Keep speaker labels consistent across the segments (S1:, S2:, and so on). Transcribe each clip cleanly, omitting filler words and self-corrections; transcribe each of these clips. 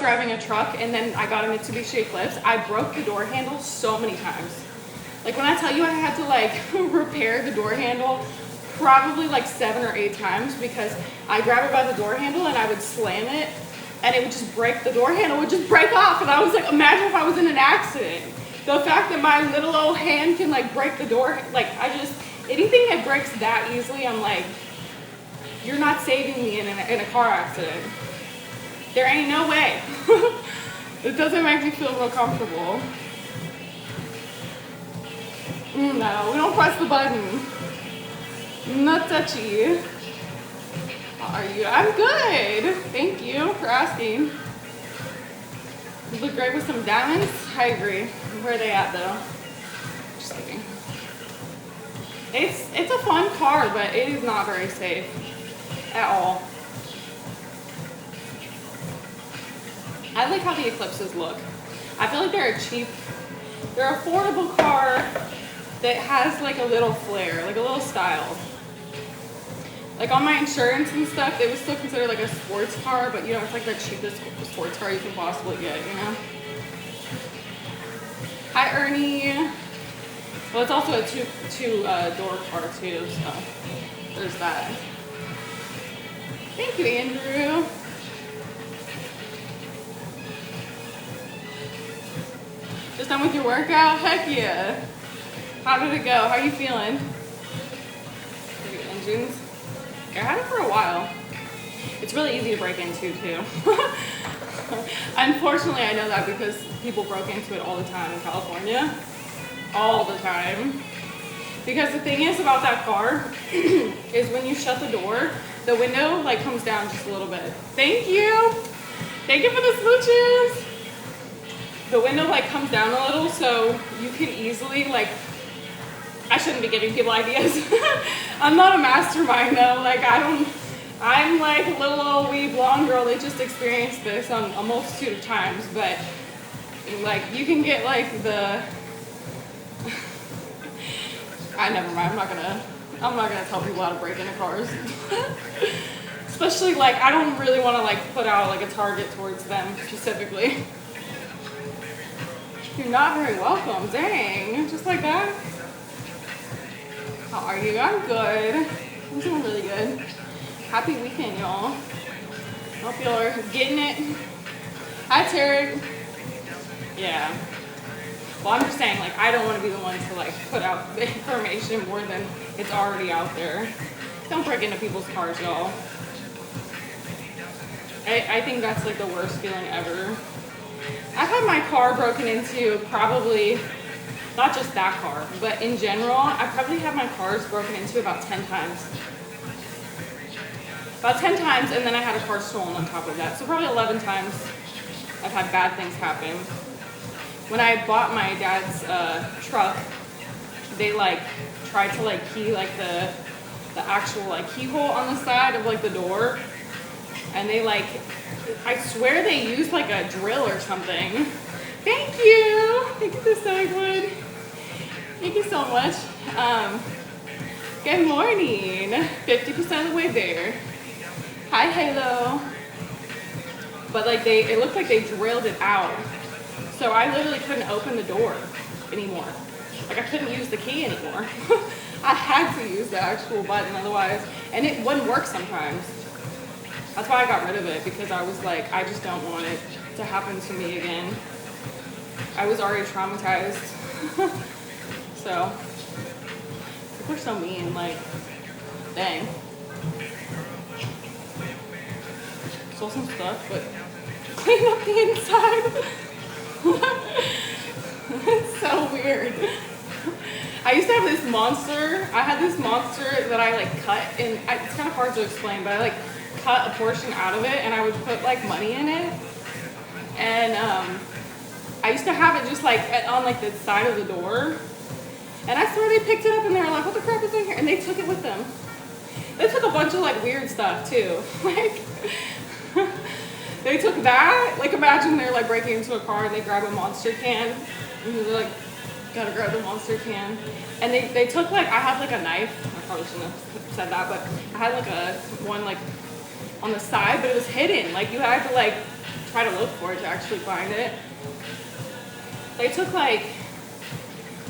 S1: driving a truck and then I got a Mitsubishi Eclipse, I broke the door handle so many times. Like when I tell you I had to like repair the door handle probably like 7 or 8 times because I grab it by the door handle and I would slam it and it would just break, the door handle would just break off. And I was like, imagine if I was in an accident. The fact that my little old hand can like break the door, like anything that breaks that easily, I'm like, you're not saving me in a car accident. There ain't no way. It doesn't make me feel real comfortable. No, we don't press the button. Not touchy. How are you? I'm good. Thank you for asking. You look great with some diamonds. I agree. Where are they at though? Just kidding. It's a fun car, but it is not very safe at all. I like how the Eclipses look. I feel like they're they're an affordable car that has like a little flair, like a little style. Like on my insurance and stuff, they would still consider like a sports car, but you know, it's like the cheapest sports car you can possibly get, you know? Hi, Ernie. Well, it's also a two door car too, so there's that. Thank you, Andrew. Just done with your workout? Heck yeah. How did it go? How are you feeling? Your engines? I had it for a while. It's really easy to break into too. Unfortunately, I know that because people broke into it all the time in California. All the time. Because the thing is about that car is when you shut the door, the window like comes down just a little bit. Thank you. Thank you for the smooches. The window like comes down a little so you can easily like, I shouldn't be giving people ideas. I'm not a mastermind though. Like I'm like a little old wee blonde girl that just experienced this on a multitude of times, but like you can get like never mind, I'm not gonna tell people how to break into cars. Especially like I don't really want to like put out like a target towards them specifically. You're not very welcome, dang, just like that. How are you? I'm good. I'm doing really good. Happy weekend, y'all. Hope y'all are getting it. Hi, Tarek. Yeah. Well, I'm just saying, like, I don't want to be the one to, like, put out the information more than it's already out there. Don't break into people's cars, y'all. I think that's, like, the worst feeling ever. I've had my car broken into probably, not just that car, but in general, I probably had my cars broken into about 10 times. About 10 times, and then I had a car stolen on top of that. So probably 11 times I've had bad things happen. When I bought my dad's truck, they like tried to like key like the actual like keyhole on the side of like the door, and they like, I swear they used like a drill or something. Thank you. Thank you for Sagwood. Thank you so much. Good morning. 50% of the way there. Hi, Halo. But like it looked like they drilled it out. So I literally couldn't open the door anymore. Like I couldn't use the key anymore. I had to use the actual button otherwise, and it wouldn't work sometimes. That's why I got rid of it, because I was like, I just don't want it to happen to me again. I was already traumatized. So, people are so mean, like, dang. Stole some stuff, but clean up the inside. It's so weird. I used to have this monster. I had this monster that I like cut, and it's kind of hard to explain, but I like cut a portion out of it, and I would put like money in it. And I used to have it just like on like the side of the door. And I swear they picked it up and they were like, what the crap is in here? And they took it with them. They took a bunch of like weird stuff too. Like, they took that. Like imagine they're like breaking into a car and they grab a Monster can. And they're like, gotta grab the Monster can. And they took like, I had like a knife. I probably shouldn't have said that, but I had like one like on the side, but it was hidden. Like you had to like try to look for it to actually find it. They took like,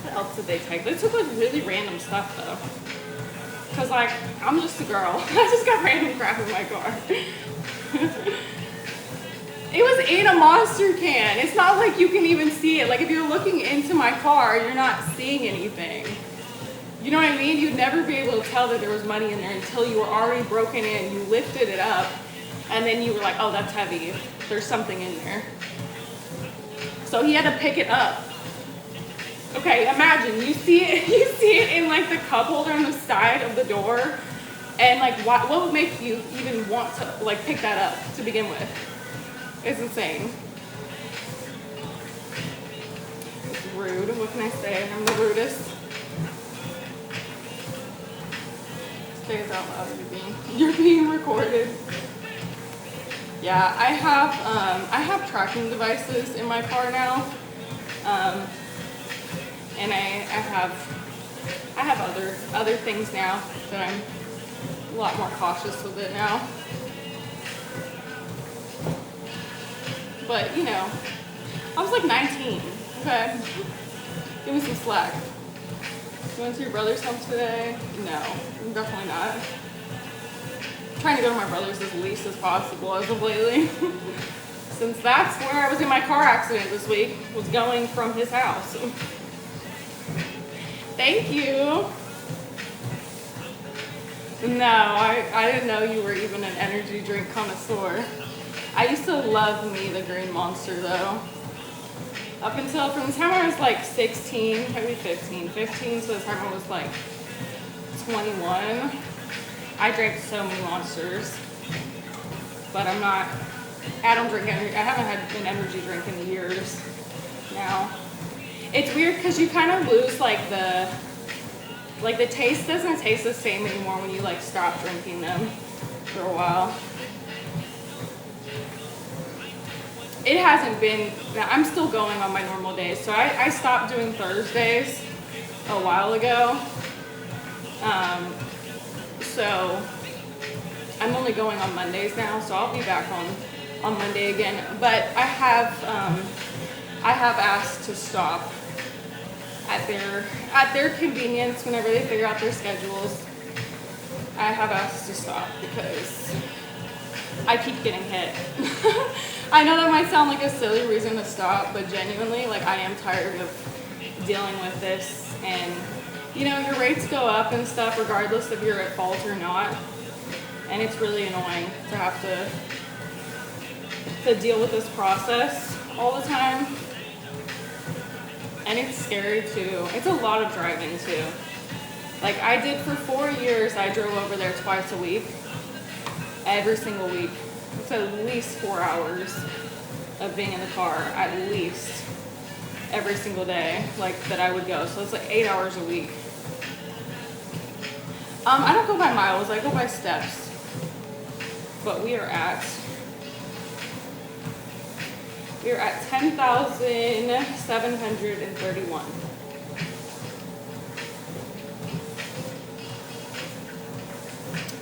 S1: what else did they take? They took like really random stuff though. Cause like, I'm just a girl. I just got random crap in my car. It was in a Monster can. It's not like you can even see it. Like if you're looking into my car, you're not seeing anything. You know what I mean? You'd never be able to tell that there was money in there until you were already broken in. You lifted it up and then you were like, oh, that's heavy. There's something in there. So he had to pick it up. Okay, imagine you see it in like the cup holder on the side of the door, and like what would make you even want to like pick that up to begin with? It's insane. It's rude. What can I say? I'm the rudest. Say it out loud. You're being recorded. Yeah, I have tracking devices in my car now, and I have other things now that I'm a lot more cautious with it now. But you know, I was like 19. Okay, give me some slack. You went to your brother's house today? No, definitely not. I'm trying to go to my brother's as least as possible as of lately. Since that's where I was in my car accident this week, was going from his house. Thank you. No, I didn't know you were even an energy drink connoisseur. I used to love me the green Monster though. Up until from the time I was like 16, maybe 15 to the time I was like 21, I drank so many Monsters. But I don't drink energy. I haven't had an energy drink in years now. It's weird because you kind of lose like the taste doesn't taste the same anymore when you like stop drinking them for a while. It hasn't been, I'm still going on my normal days. So I stopped doing Thursdays a while ago. So I'm only going on Mondays now, so I'll be back on Monday again. But I have asked to stop at their convenience whenever they figure out their schedules. I have asked to stop because I keep getting hit. I know that might sound like a silly reason to stop, but genuinely, like I am tired of dealing with this. And you know, your rates go up and stuff regardless if you're at fault or not. And it's really annoying to have to deal with this process all the time. And it's scary too. It's a lot of driving too. Like I did for 4 years, I drove over there twice a week. Every single week. It's at least 4 hours of being in the car, at least every single day, like that I would go. So it's like 8 hours a week. I don't go by miles, I go by steps. But we are at 10,731.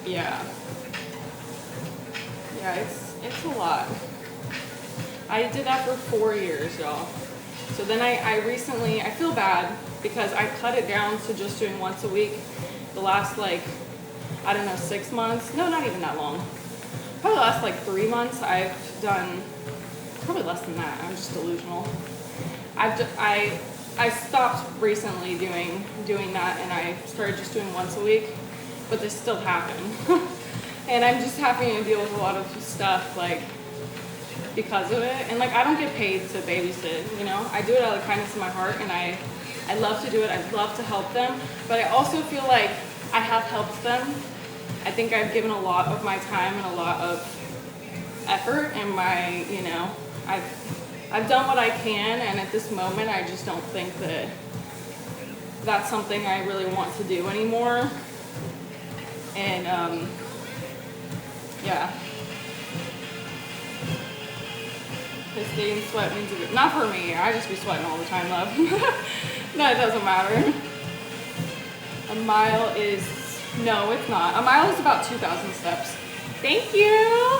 S1: Yeah. Yeah, it's a lot. I did that for 4 years, y'all. So then I recently, I feel bad because I cut it down to just doing once a week. The last like, I don't know, 6 months. No, not even that long. Probably the last like 3 months I've done, probably less than that. I'm just delusional. I stopped recently doing that and I started just doing once a week, but this still happened. And I'm just having to deal with a lot of stuff like because of it. And like I don't get paid to babysit, you know. I do it out of the kindness of my heart and I love to do it. I love to help them, but I also feel like I have helped them. I think I've given a lot of my time and a lot of effort and my, you know, I've done what I can, and at this moment I just don't think that that's something I really want to do anymore. And yeah. Because getting sweat means not for me. I just be sweating all the time, love. No, it doesn't matter. A mile is, no, it's not. A mile is about 2,000 steps. Thank you.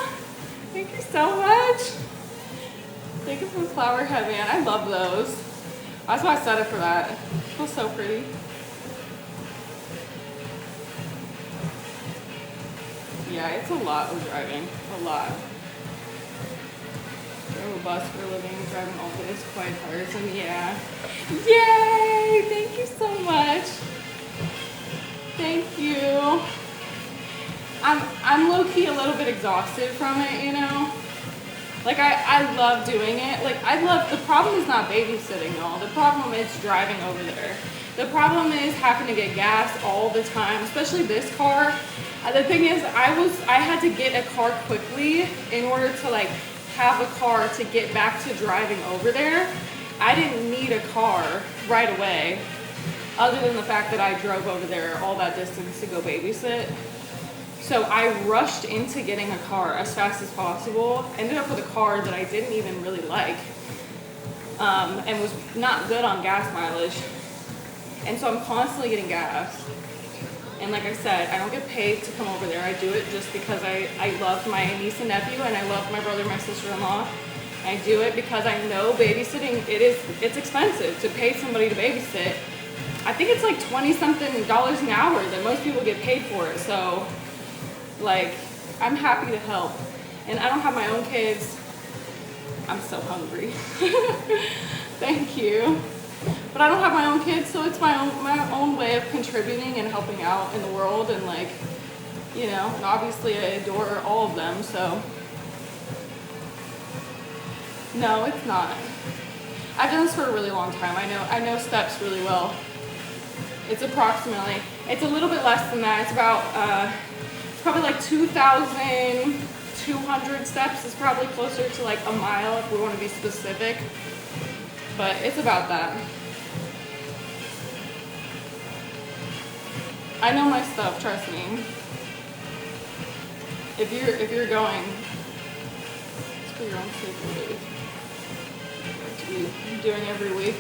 S1: Thank you so much. Think of some flower headband. I love those. That's why I set it for that. It feels so pretty. Yeah, it's a lot of driving. A lot. Drove a bus for a living, driving all day is quite tiresome. Yeah. Yay! Thank you so much. Thank you. I'm low-key a little bit exhausted from it, you know? Like, I love doing it. Like, the problem is not babysitting though. The problem is driving over there. The problem is having to get gas all the time, especially this car. The thing is, I had to get a car quickly in order to like have a car to get back to driving over there. I didn't need a car right away, other than the fact that I drove over there all that distance to go babysit. So I rushed into getting a car as fast as possible. Ended up with a car that I didn't even really like, and was not good on gas mileage. And so I'm constantly getting gas. And like I said, I don't get paid to come over there. I do it just because I love my niece and nephew, and I love my brother and my sister-in-law. I do it because I know babysitting, it's expensive to pay somebody to babysit. I think it's like $20-something an hour that most people get paid for it. So like, I'm happy to help. And I don't have my own kids. I'm so hungry. Thank you. But I don't have my own kids, so it's my own way of contributing and helping out in the world. And like, you know, and obviously I adore all of them, so. No, it's not. I've done this for a really long time. I know steps really well. It's a little bit less than that. It's about, it's probably like 2,200 steps. It's probably closer to like a mile if we want to be specific. But it's about that. I know my stuff, trust me. If you're going, it's for your own safety. To be doing every week.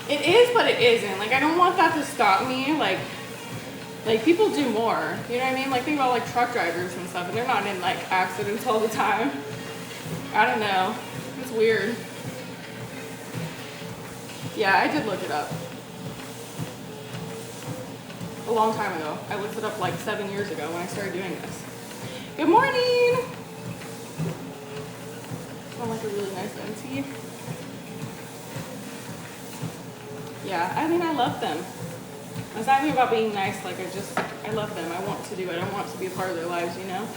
S1: It is, but it isn't. Like, I don't want that to stop me. Like people do more. You know what I mean? Like, think about like truck drivers and stuff, and they're not in like accidents all the time. I don't know. It's weird. Yeah, I did look it up. A long time ago. I looked it up like 7 years ago when I started doing this. Good morning! Smell like a really nice empty. Yeah, I mean, I love them. It's not even about being nice, like I love them. I want to do it. I want to be a part of their lives, you know?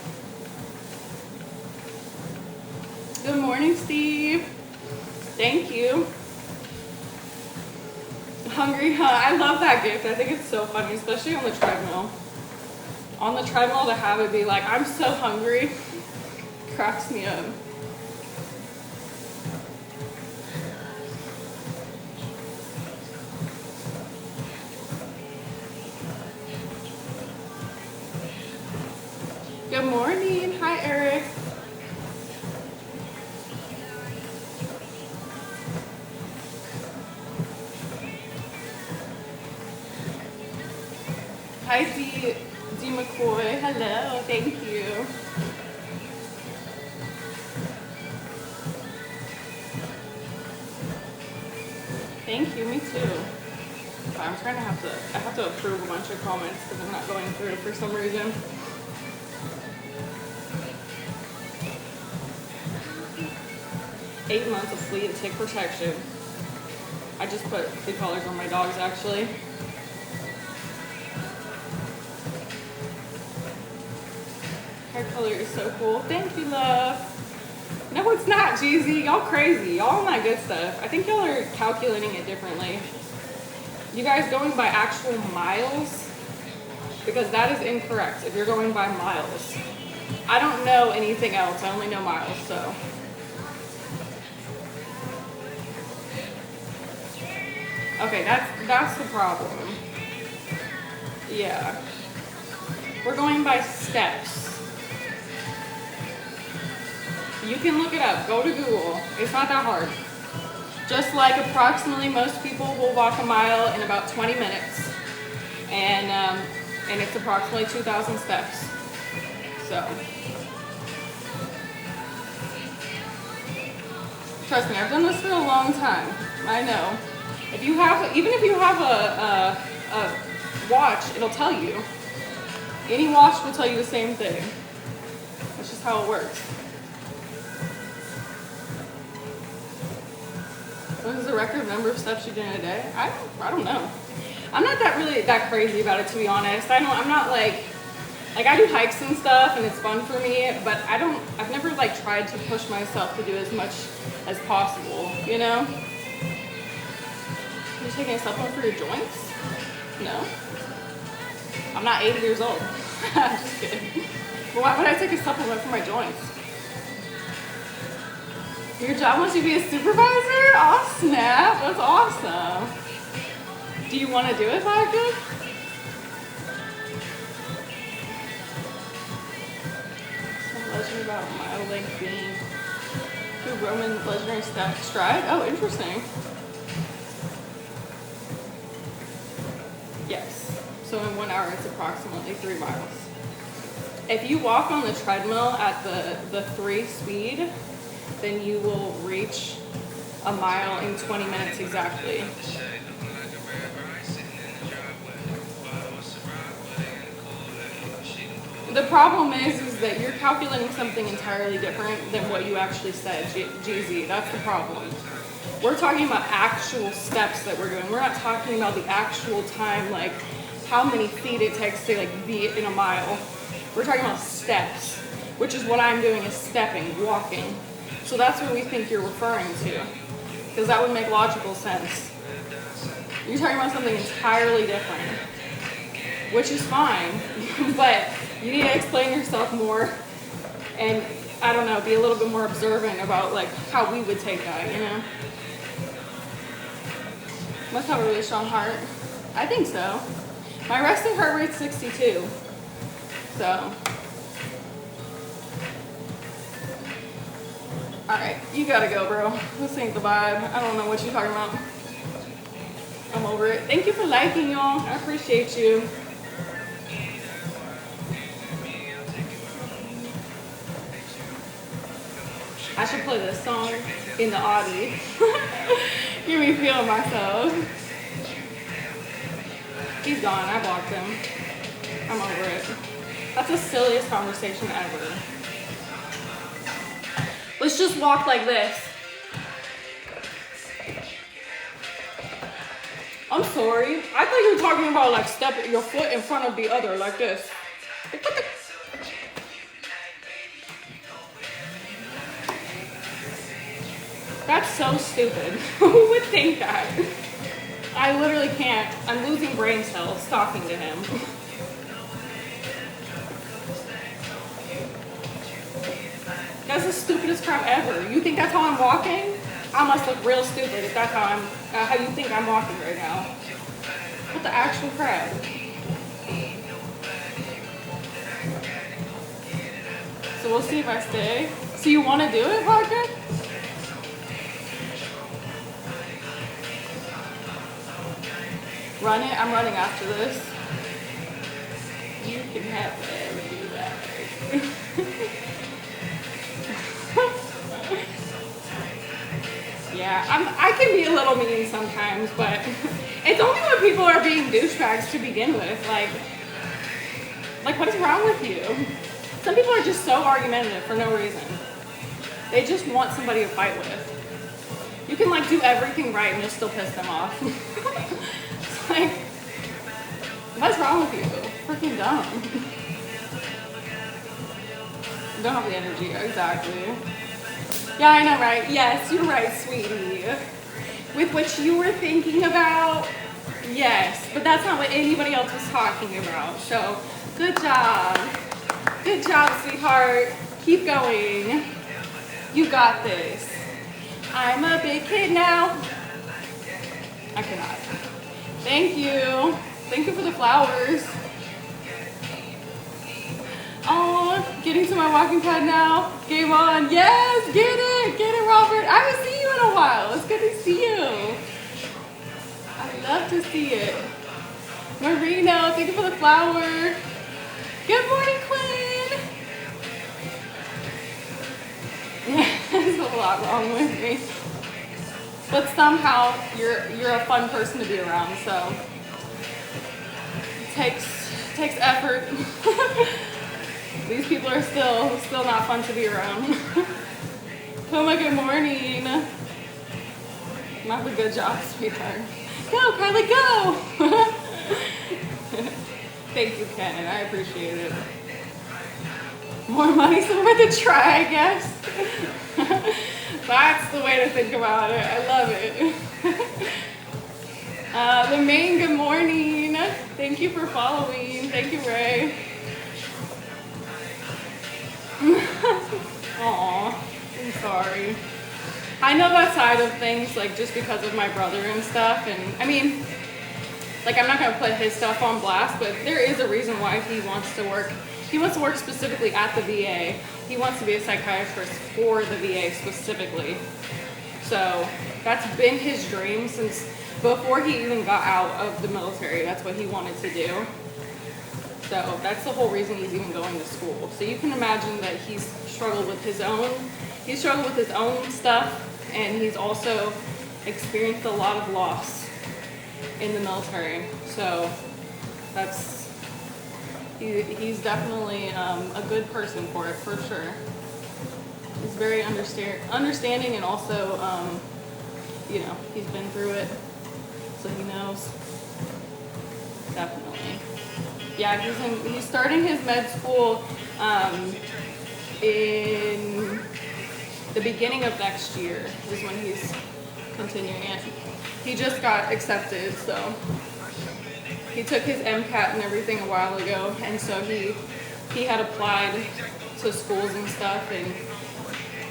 S1: Good morning, Steve. Thank you. Hungry, huh? I love that gift. I think it's so funny, especially on the treadmill. On the treadmill, to have it be like, I'm so hungry, cracks me up. Good morning. Hi, Eric. Hi, D McCoy. Hello. Thank you. Thank you. Me too. I have to approve a bunch of comments because I'm not going through for some reason. Eight months of flea and tick protection. I just put the collars on my dogs, actually. Hair color is so cool. Thank you, love. No, it's not, Jeezy. Y'all crazy. Y'all on that good stuff. I think y'all are calculating it differently. You guys going by actual miles? Because that is incorrect if you're going by miles. I don't know anything else. I only know miles, so. Okay, that's the problem. Yeah. We're going by steps. You can look it up. Go to Google. It's not that hard. Just like approximately most people will walk a mile in about 20 minutes. And it's approximately 2,000 steps. So. Trust me, I've done this for a long time. I know. If you have, even if you have a watch, it'll tell you. Any watch will tell you the same thing. That's just how it works. What is the record number of steps you do in a day? I don't know. I'm not that crazy about it, to be honest. I'm not like I do hikes and stuff and it's fun for me, but I've never like tried to push myself to do as much as possible, you know? You're taking a supplement for your joints? No. I'm not 80 years old. I'm just kidding. Well, why would I take a supplement for my joints? Your job wants you to be a supervisor? Oh snap, that's awesome. Do you want to do it, Vodka? Some legend about mile length being through Roman legendary stride? Oh, interesting. Yes. So in 1 hour, it's approximately 3 miles. If you walk on the treadmill at the 3 speed, then you will reach a mile in 20 minutes exactly. The problem is that you're calculating something entirely different than what you actually said, GZ. That's the problem. We're talking about actual steps that we're doing. We're not talking about the actual time, like how many feet it takes to like be in a mile. We're talking about steps, which is what I'm doing, is stepping, walking. So that's what we think you're referring to, because that would make logical sense. You're talking about something entirely different, which is fine, but you need to explain yourself more and, I don't know, be a little bit more observant about like how we would take that, you know? Must have a really strong heart. I think so. My resting heart rate's 62, so. Alright, you gotta go, bro. This ain't the vibe. I don't know what you're talking about. I'm over it. Thank you for liking, y'all. I appreciate you. I should play this song in the Audi. Give me feel myself. He's gone. I blocked him. I'm over it. That's the silliest conversation ever. Let's just walk like this. I'm sorry. I thought you were talking about like step your foot in front of the other like this. That's so stupid. Who would think that? I literally can't. I'm losing brain cells talking to him. That's the stupidest crap ever. You think that's how I'm walking? I must look real stupid if that's how you think I'm walking right now. What the actual crap? So we'll see if I stay. So you want to do it, Vodka? Run it? I'm running after this. You can have whatever you like. Yeah, I can be a little mean sometimes, but it's only when people are being douchebags to begin with. Like what is wrong with you? Some people are just so argumentative for no reason. They just want somebody to fight with. You can like do everything right and you'll still piss them off. It's like, what's wrong with you? Freaking dumb. Don't have the energy, exactly. Yeah, I know, right? Yes, you're right, sweetie. With what you were thinking about, yes, but that's not what anybody else was talking about. So, good job. Good job, sweetheart. Keep going. You got this. I'm a big kid now. I cannot. Thank you. Thank you for the flowers. Oh, getting to my walking pad now. Game on. Yes, get it, Robert. I haven't seen you in a while. It's good to see you. I love to see it. Marino, thank you for the flower. Good morning, Quinn. is a lot wrong with me. But somehow you're a fun person to be around, so it takes effort. These people are still not fun to be around. Puma, good morning. You have a good job, sweetheart. Go, Kylie, go! Thank you, Ken. I appreciate it. More money, somewhere to try, I guess. That's the way to think about it. I love it. Lemaine, good morning. Thank you for following. Thank you, Ray. Aw, I'm sorry. I know that side of things, like, just because of my brother and stuff. And, I mean, like, I'm not going to put his stuff on blast, but there is a reason why he wants to work. He wants to work specifically at the VA. He wants to be a psychiatrist for the VA specifically. So that's been his dream since before he even got out of the military. That's what he wanted to do. So that's the whole reason he's even going to school. So you can imagine that he's struggled with his own stuff, and he's also experienced a lot of loss in the military. So he's definitely a good person for it, for sure. He's very understanding, and also, you know, he's been through it, so he knows. Definitely. Yeah, he's starting his med school in the beginning of next year is when he's continuing it. He just got accepted, so he took his MCAT and everything a while ago, and so he had applied to schools and stuff, and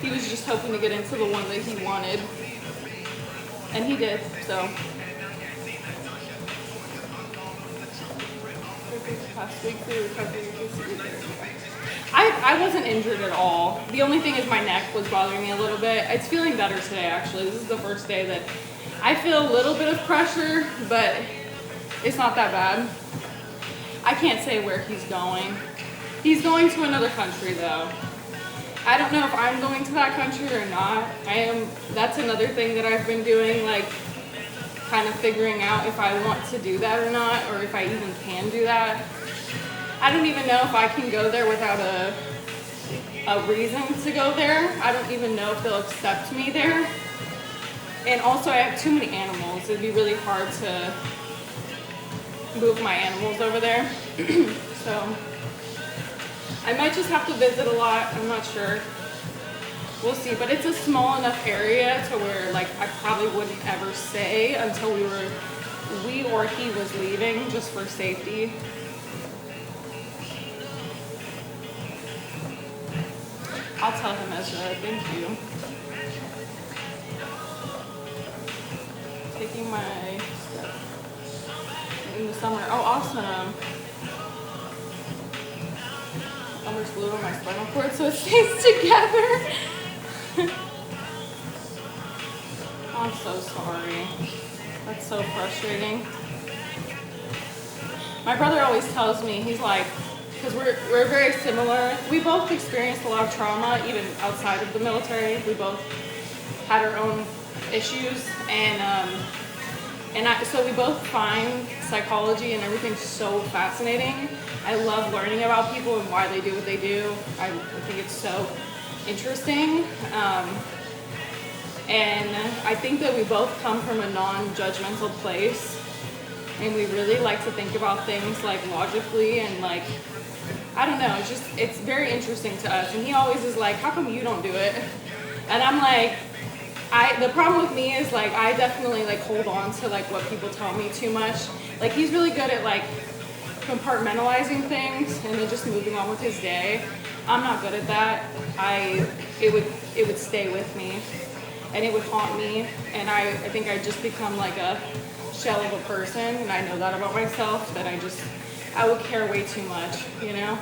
S1: he was just hoping to get into the one that he wanted, and he did, so. Past week, I wasn't injured at all. The only thing is my neck was bothering me a little bit. It's feeling better today, actually. This is the first day that I feel a little bit of pressure, but it's not that bad. I can't say where he's going. He's going to another country, though. I don't know if I'm going to that country or not. That's another thing that I've been doing, like, kind of figuring out if I want to do that or not, or if I even can do that. I don't even know if I can go there without a reason to go there. I don't even know if they'll accept me there. And also, I have too many animals. It'd be really hard to move my animals over there. So I might just have to visit a lot. I'm not sure. We'll see. But it's a small enough area to where, like, I probably wouldn't ever say until we or he was leaving, just for safety. I'll tell him, Ezra. Thank you. Taking my step in the summer. Oh, awesome. There's glue on my spinal cord so it stays together. I'm so sorry. That's so frustrating. My brother always tells me, he's like, because we're very similar. We both experienced a lot of trauma, even outside of the military. We both had our own issues, so we both find psychology and everything so fascinating. I love learning about people and why they do what they do. I think it's so interesting. And I think that we both come from a non-judgmental place, and we really like to think about things like logically and like, I don't know, it's very interesting to us. And he always is like, how come you don't do it? And I'm like, the problem with me is, like, I definitely, like, hold on to, like, what people tell me too much. Like, he's really good at, like, compartmentalizing things and then just moving on with his day. I'm not good at that. It would stay with me, and it would haunt me, and I think I just become like a shell of a person, and I know that about myself, that I would care way too much, you know?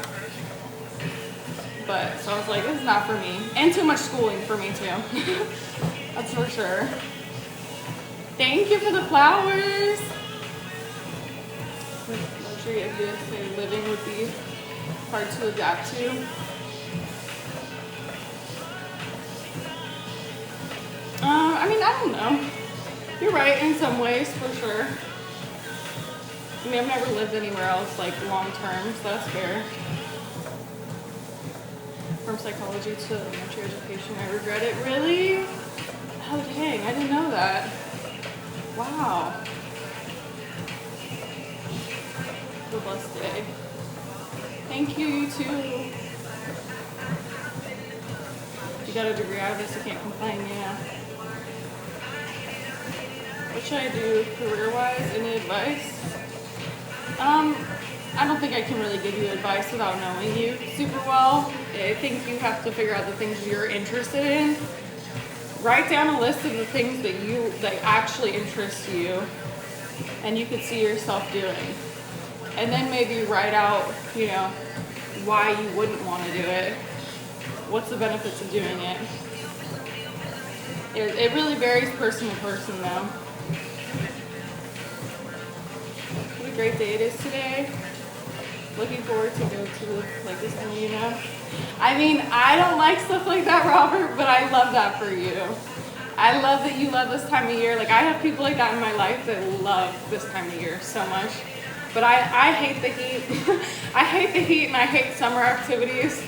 S1: But, so I was like, this is not for me. And too much schooling for me too. That's for sure. Thank you for the flowers. Luxury of USA living would be hard to adapt to. don't know. You're right in some ways, for sure. I mean, I've never lived anywhere else, like, long term, so that's fair. From psychology to elementary education, I regret it. Really? Oh, dang, I didn't know that. Wow. Have a blessed day. Thank you, you too. You got a degree out of this, you can't complain, yeah. What should I do career-wise? Any advice? I don't think I can really give you advice without knowing you super well. I think you have to figure out the things you're interested in. Write down a list of the things that actually interest you and you could see yourself doing. And then maybe write out, you know, why you wouldn't want to do it. What's the benefits of doing it? It really varies person to person though. What a great day it is today. Looking forward to go to like this time, you know. I mean, I don't like stuff like that, Robert, but I love that for you. I love that you love this time of year. Like I have people like that in my life that love this time of year so much. But I hate the heat. I hate the heat and I hate summer activities.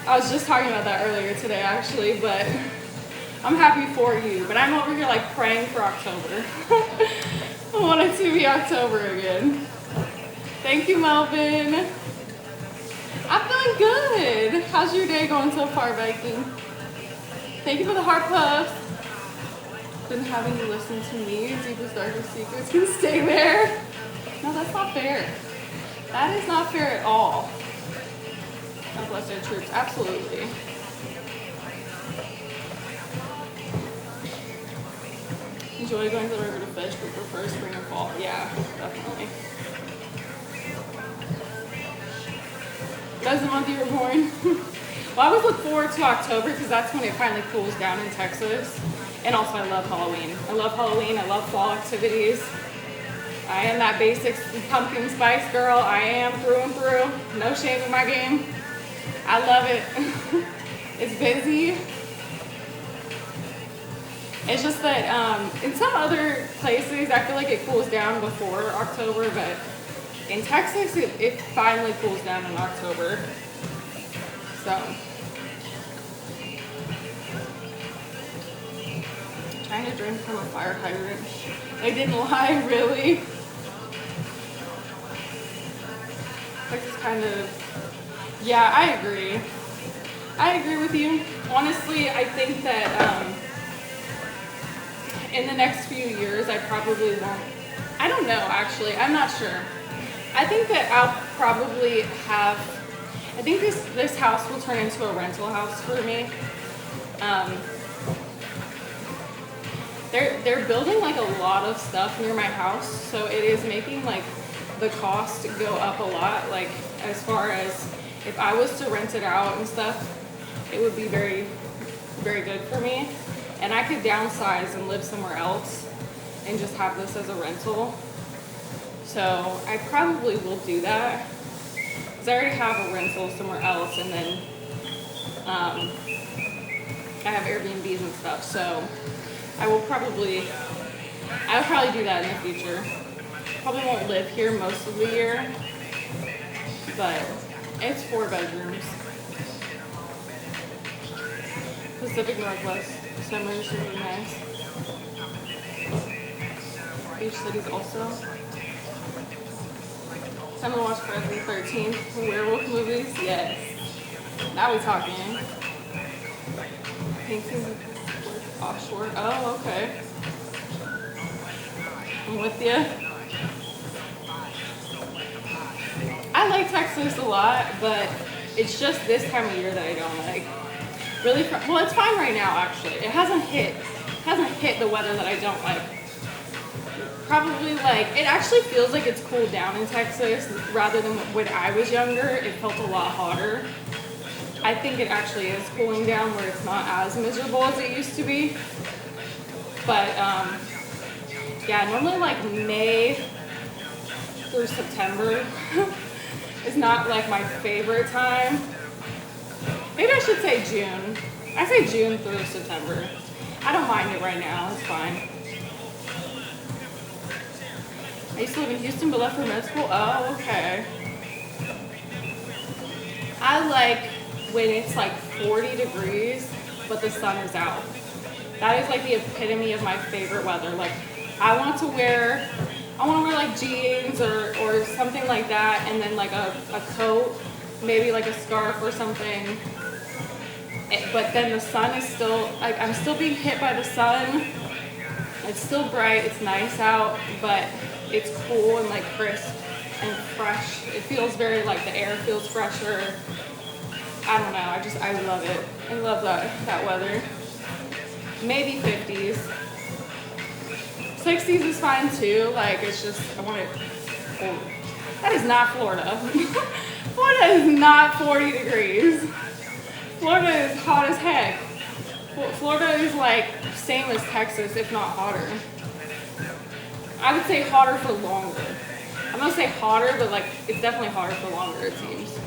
S1: I was just talking about that earlier today actually, but I'm happy for you. But I'm over here like praying for October. I want it to be October again. Thank you, Melvin. I'm feeling good. How's your day going so far, Viking? Thank you for the heart puffs. Been having you listen to me. Deepest, darkest secrets can stay there. No, that's not fair. That is not fair at all. God bless our troops. Absolutely. Enjoy going to the river to fish, but prefer spring and fall. Yeah, definitely. That's the month you were born. Well, I always look forward to October because that's when it finally cools down in Texas. And also I love Halloween. I love Halloween. I love fall activities. I am that basic pumpkin spice girl. I am through and through. No shame in my game. I love it. It's busy. It's just that in some other places, I feel like it cools down before October, but in Texas, it finally cools down in October. So, trying to drink from a fire hydrant. I didn't lie, really. Like this kind of, yeah, I agree. I agree with you. Honestly, I think that in the next few years, I probably won't. I don't know, actually. I'm not sure. I think that I'll probably have, I think this house will turn into a rental house for me. They're building like a lot of stuff near my house, so it is making like the cost go up a lot. Like as far as if I was to rent it out and stuff, it would be very, very good for me. And I could downsize and live somewhere else and just have this as a rental. So I probably will do that because I already have a rental somewhere else, and then I have Airbnbs and stuff. So I'll probably do that in the future. Probably won't live here most of the year, but it's 4 bedrooms. Pacific Northwest. Summer is really nice. Beach cities also. Time to watch Friday the 13th werewolf movies. Yes. Now we're talking. Painting offshore. Oh, okay. I'm with you. I like Texas a lot, but it's just this time of year that I don't like. Really, well, it's fine right now, actually. It hasn't hit the weather that I don't like. Probably like, it actually feels like it's cooled down in Texas rather than when I was younger. It felt a lot hotter. I think it actually is cooling down where it's not as miserable as it used to be. But yeah, normally like May through September is not like my favorite time. Maybe I should say June. I say June through September. I don't mind it right now, it's fine. I used to live in Houston but left for med school. Oh, okay. I like when it's like 40 degrees, but the sun is out. That is like the epitome of my favorite weather. Like I want to wear like jeans or something like that, and then like a coat, maybe like a scarf or something. But then the sun is still, like I'm still being hit by the sun. It's still bright, it's nice out, but it's cool and like crisp and fresh. It feels very like the air feels fresher. I don't know, I love it. I love that weather. Maybe 50s. 60s is fine too, like it's just, I want it cold. That is not Florida. Florida is not 40 degrees. Florida is hot as heck. Florida is like same as Texas, if not hotter. I would say hotter for longer. I'm gonna say hotter, but like it's definitely hotter for longer, it seems.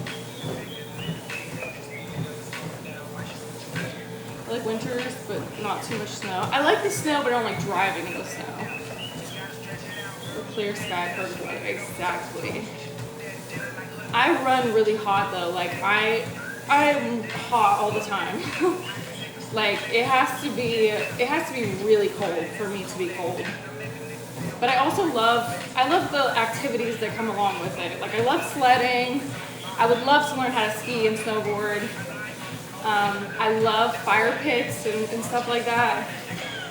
S1: I like winters, but not too much snow. I like the snow, but I don't like driving in the snow. Or clear sky, perfect weather, exactly. I run really hot though, like I'm hot all the time. Like it has to be really cold for me to be cold. But I also love the activities that come along with it. Like I love sledding. I would love to learn how to ski and snowboard. I love fire pits and stuff like that.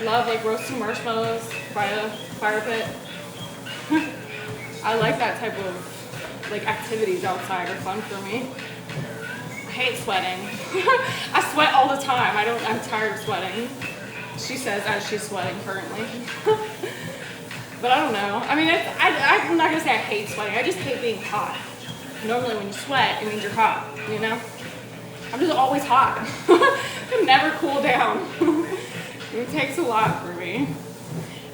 S1: Love like roasting marshmallows by a fire pit. I like that type of like activities outside are fun for me. I hate sweating. I sweat all the time. I'm tired of sweating. She says as she's sweating currently. But I don't know. I mean, I'm not gonna say I hate sweating. I just hate being hot. Normally when you sweat, it means you're hot, you know? I'm just always hot. I never cool down. It takes a lot for me.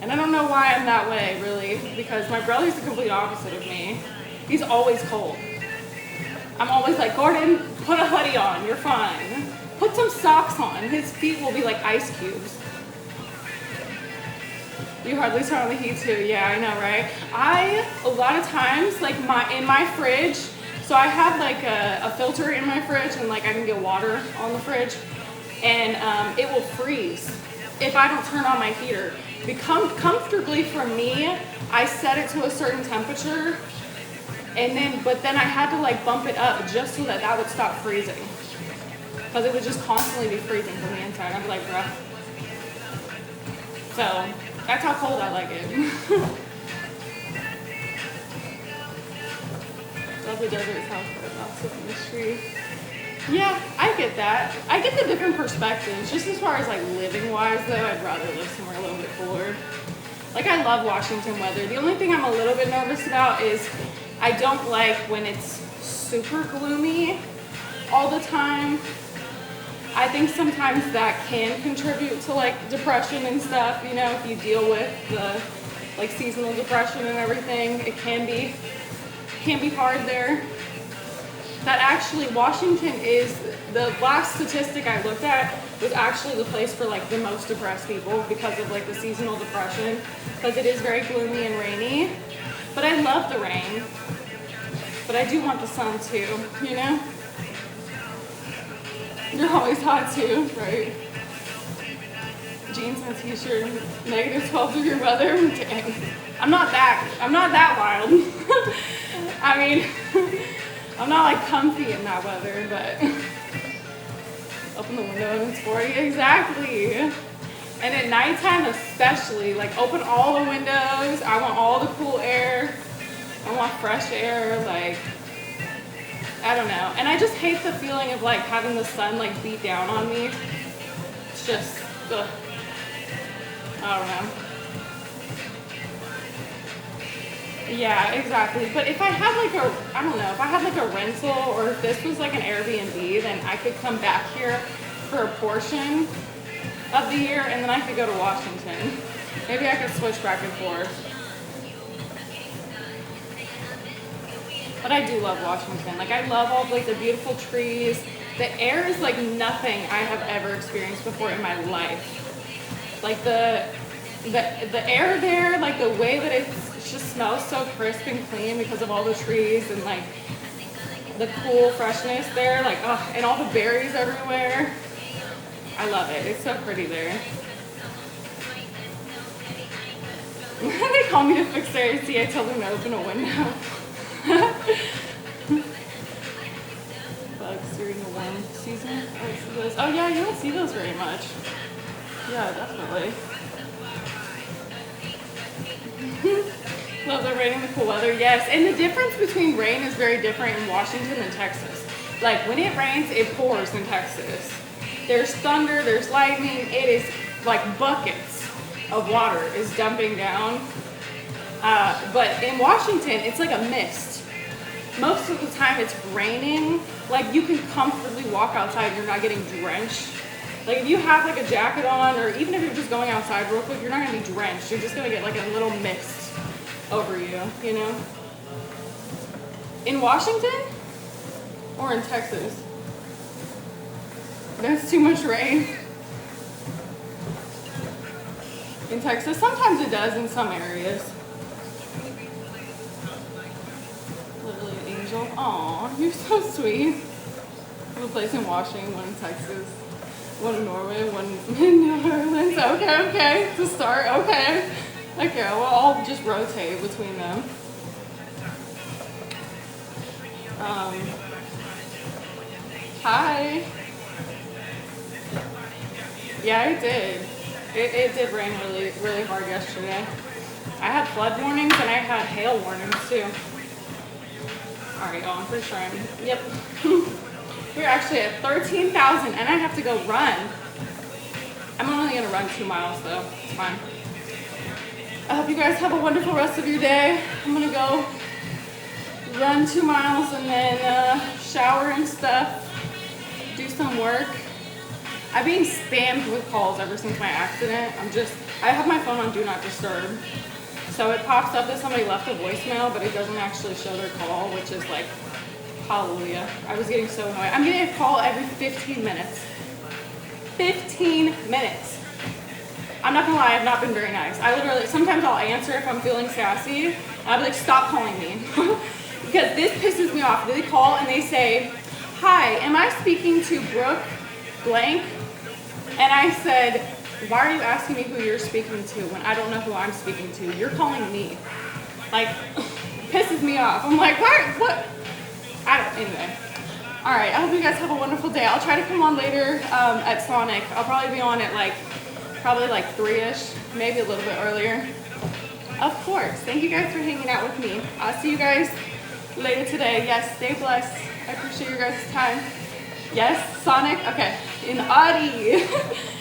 S1: And I don't know why I'm that way, really, because my brother's the complete opposite of me. He's always cold. I'm always like, Gordon, put a hoodie on, you're fine. Put some socks on. His feet will be like ice cubes. You hardly turn on the heat too. Yeah, I know, right? A lot of times, like in my fridge, so I have like a filter in my fridge, and like I can get water on the fridge, and it will freeze if I don't turn on my heater. Comfortably for me, I set it to a certain temperature, but then I had to like bump it up just so that would stop freezing, because it would just constantly be freezing from the inside. I'd be like, bruh. So that's how cold I like it. Love the desert's house, but not sitting in the street. Yeah, I get that. I get the different perspectives. Just as far as like living wise though, I'd rather live somewhere a little bit cooler. Like I love Washington weather. The only thing I'm a little bit nervous about is I don't like when it's super gloomy all the time. I think sometimes that can contribute to like depression and stuff, you know, if you deal with the like seasonal depression and everything, it can be hard there. That actually, Washington is, the last statistic I looked at was actually the place for like the most depressed people because of like the seasonal depression, because it is very gloomy and rainy. But I love the rain. But I do want the sun too, you know? You're always hot too, right? Jeans and a t-shirt, negative 12 degree weather. Dang. I'm not that wild. I mean, I'm not like comfy in that weather, but open the window and it's 40, exactly. And at nighttime especially, like open all the windows. I want all the cool air. I want fresh air, like, I don't know. And I just hate the feeling of like having the sun like beat down on me. It's just, ugh. I don't know. Yeah, exactly. But if I had like I don't know, if I had like a rental or if this was like an Airbnb, then I could come back here for a portion of the year and then I could go to Washington. Maybe I could switch back and forth. But I do love Washington. Like I love all like the beautiful trees. The air is like nothing I have ever experienced before in my life. Like the air there, like the way that it just smells so crisp and clean because of all the trees and like the cool freshness there, like oh, and all the berries everywhere. I love it. It's so pretty there. They call me to fix their AC. I told them to open a window. Bugs during the warm season. Oh yeah, you don't see those very much. Yeah, definitely. Love the rain and the cool weather. Yes, and the difference between rain is very different in Washington than Texas. Like when it rains, it pours in Texas. There's thunder, there's lightning. It is like buckets of water is dumping down. But in Washington, it's like a mist. Most of the time it's raining. Like you can comfortably walk outside, you're not getting drenched. Like if you have like a jacket on, or even if you're just going outside real quick, you're not gonna be drenched. You're just gonna get like a little mist over you, you know? In Washington or in Texas, there's too much rain. In Texas, sometimes it does in some areas. Literally an angel. Aw, you're so sweet. I have a place in Washington, one in Texas, one in Norway, one in New Orleans. Okay, to start, okay. Okay, well, I'll just rotate between them. Hi. Yeah, it did. It did rain really, really hard yesterday. I had flood warnings and I had hail warnings too. All right, y'all, I'm pretty sure yep. We're actually at 13,000 and I have to go run. I'm only gonna run 2 miles though, it's fine. I hope you guys have a wonderful rest of your day. I'm gonna go run 2 miles and then shower and stuff, do some work. I've been spammed with calls ever since my accident. I have my phone on Do Not Disturb. So it pops up that somebody left a voicemail, but it doesn't actually show their call, which is like, hallelujah. I was getting so annoyed. I'm getting a call every 15 minutes. 15 minutes. I'm not gonna lie, I've not been very nice. I literally, sometimes I'll answer if I'm feeling sassy. I'll be like, stop calling me. Because this pisses me off. They call and they say, hi, am I speaking to Brooke blank? And I said, why are you asking me who you're speaking to when I don't know who I'm speaking to? You're calling me. Like, pisses me off. I'm like, what? Anyway. All right, I hope you guys have a wonderful day. I'll try to come on later at Sonic. I'll probably be on at probably like 3-ish, maybe a little bit earlier. Of course. Thank you guys for hanging out with me. I'll see you guys later today. Yes, stay blessed. I appreciate your guys' time. Yes, Sonic? Okay. In Audi.